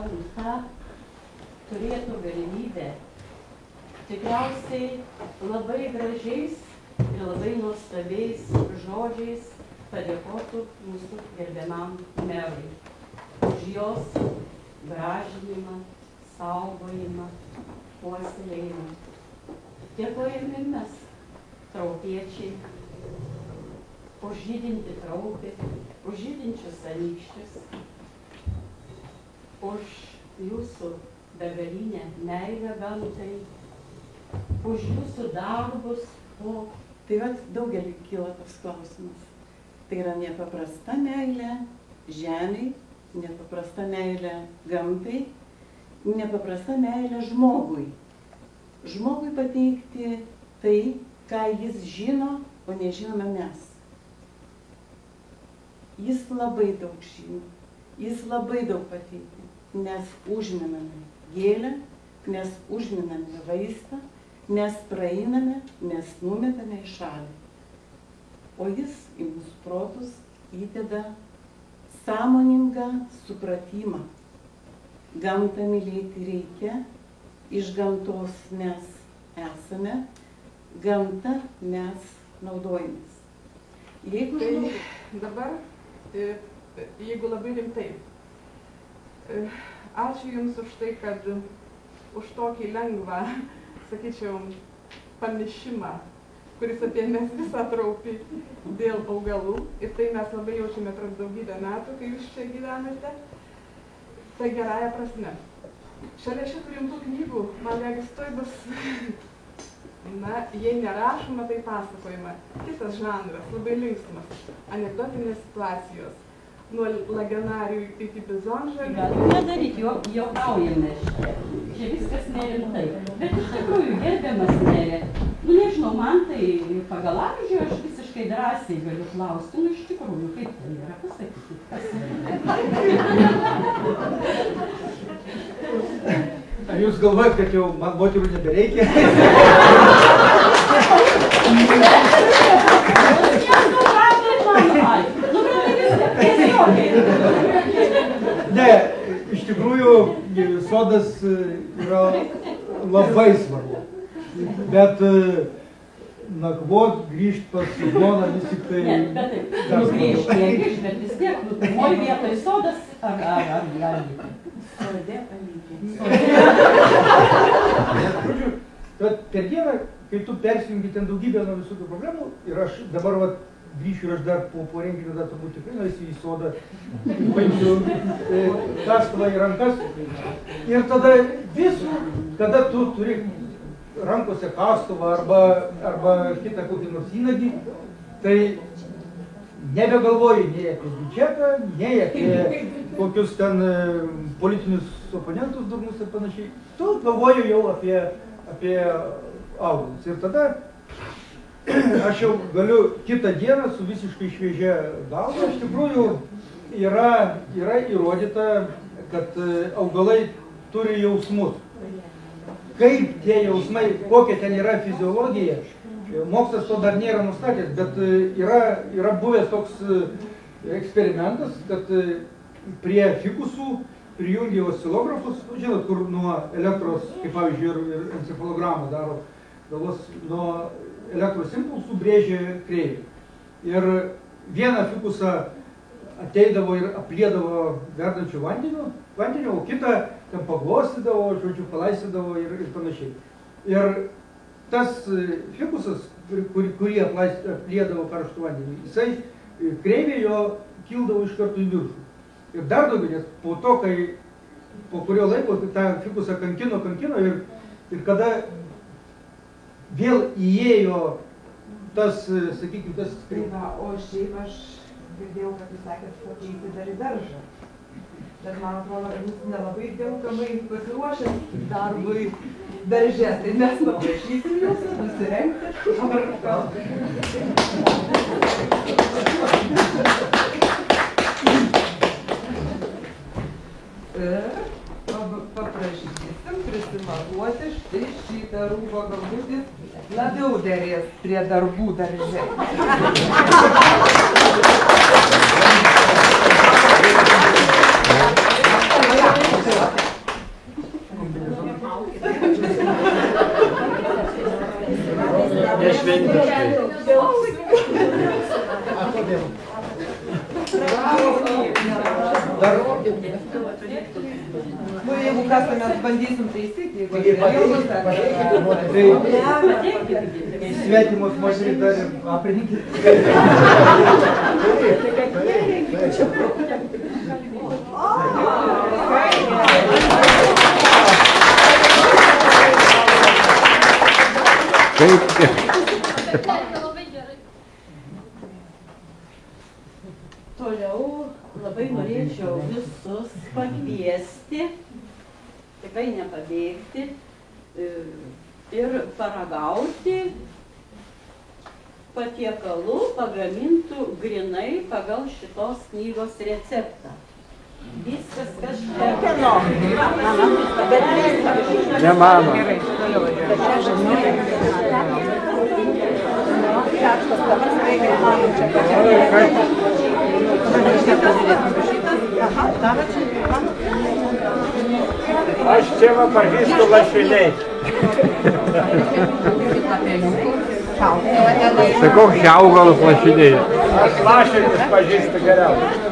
gamta turėtų galimybę tikriausiai labai gražiais ir labai nuostabiais žodžiais padėkotų mūsų gerbiamam merui už jos gražinimą, saugojimą, puoselėjimą. Dėkojame ir mes, traupiečiai, už žydintį traupį, už žydinčius anykščius, už jūsų begalinę meilę gamtai, už jūsų darbus. Tai vat daugelį kyla toks klausimas. Tai yra nepaprasta meilė žemei, nepaprasta meilė gamtai, nepaprasta meilė žmogui. Žmogui pateikti tai, ką jis žino, o nežinome mes. Jis labai daug žino, jis labai daug pateikia, nes užminame gėlę, nes užminame vaistą, nes praeiname, nes numetame į šalį. O jis į mūsų protus įdeda sąmoningą supratimą. Gamtą mylėti reikia, iš gamtos mes esame, gamtą mes naudojamės. Dabar, jeigu labai rimtai, ačiū Jums už tai, kad už tokį lengvą, sakyčiau, pamišimą, kuris apėmės visą traupį dėl augalų. Ir tai mes labai jaučiame per daugybę metų, kai Jūs čia gyvenate. Tai gerąja prasme. Šalia šitų rimtų knygų, man regis, tuoj bus, na, jei nerašoma, tai pasakojama. Kitas žanras, labai linksmas, anekdotinės situacijos. Nuo lagenarijų iki bizonžalių. Galime daryti, juokaujame šitie. Čia viskas nerimtai. Bet iš tikrųjų, gerbiamas merė, nu nežinau, man tai pagal amžių aš visiškai drąsiai galiu klausti, nu iš tikrųjų, kaip tai yra, pasakykit, kas yra. Ar jūs galvojat, kad jau man moterų nebereikia? Ne, iš tikrųjų sodas yra labai svarbu, bet nakvot, grįžt pas žmoną vis tik tai... Ne, bet grįžt, bet vis tiek, pirmoj vietoj sodas ar alyvė? Sode alyvė. Žodžiu, per dieną, kai tu persijungi ten daugybę nuo visokių problemų, ir aš dabar grįšiu ir aš dar po renginio dar turbūt tikrai nueisiu į sodą, paimsiu kastuvą į rankas. Ir tada visur, kada tu turi rankose kastuvą arba kitą kokį nors įnagį, tai nebegalvoji nei apie biudžetą, nei apie kokius ten politinius oponentus durmus ir panašiai. Tu galvoji jau apie augalus. Ir tada aš jau galiu kitą dieną su visiškai šviežia galva. Iš tikrųjų yra įrodyta, kad augalai turi jausmus. Kaip tie jausmai, kokia ten yra fiziologija, mokslas to dar nėra nustatęs, bet yra buvęs toks eksperimentas, kad prie fikusų prijungia oscilografus, žinot, kur nuo elektros, kaip pavyzdžiui, ir encefalogramą daro, galvos nuo elektros impulsų brėžė kreivį. Ir vieną fikusą ateidavo ir apliedavo verdančių vandeniu, o kitą ten paglostydavo, žodžiu, palaistydavo ir panašiai. Ir tas fikusas, kurį apliedavo karštų vandeniu, jisai kreivė jo kildavo iš karto į viršų. Ir dar daugiau, nes po to, kai po kurio laiko tą fikusą kankino ir kada vėl įėjo tas, sakykime, tas... O šiaip aš girdėjau, kad jūs sakėt, kad eiti dar į daržą. Bet man atrodo, kad jūs nelabai tinkamai pasiruošęs darbui darže. Tai mes paprašysim jūsų nusirengti. Paprašysim prisimaruoti štai šitą rūbą, galbūt jis labiau derės prie darbų darže. Nu, jeigu kas, tai mes bandysim taisyti, jeigu Taigi atsirėjimas, tai svetimus moterį dar ir aprinkit. Toliau labai norėčiau visus pakviesti, tikrai nepabėgti ir paragauti patiekalų pagamintų grinai pagal šitos knygos receptą. Viskas, kas čia... Ne mano. Aš čia va pažįstu lašiniai. Tai koks čia augalas lašiniai? Aš lašinius pažįstu geriausiai.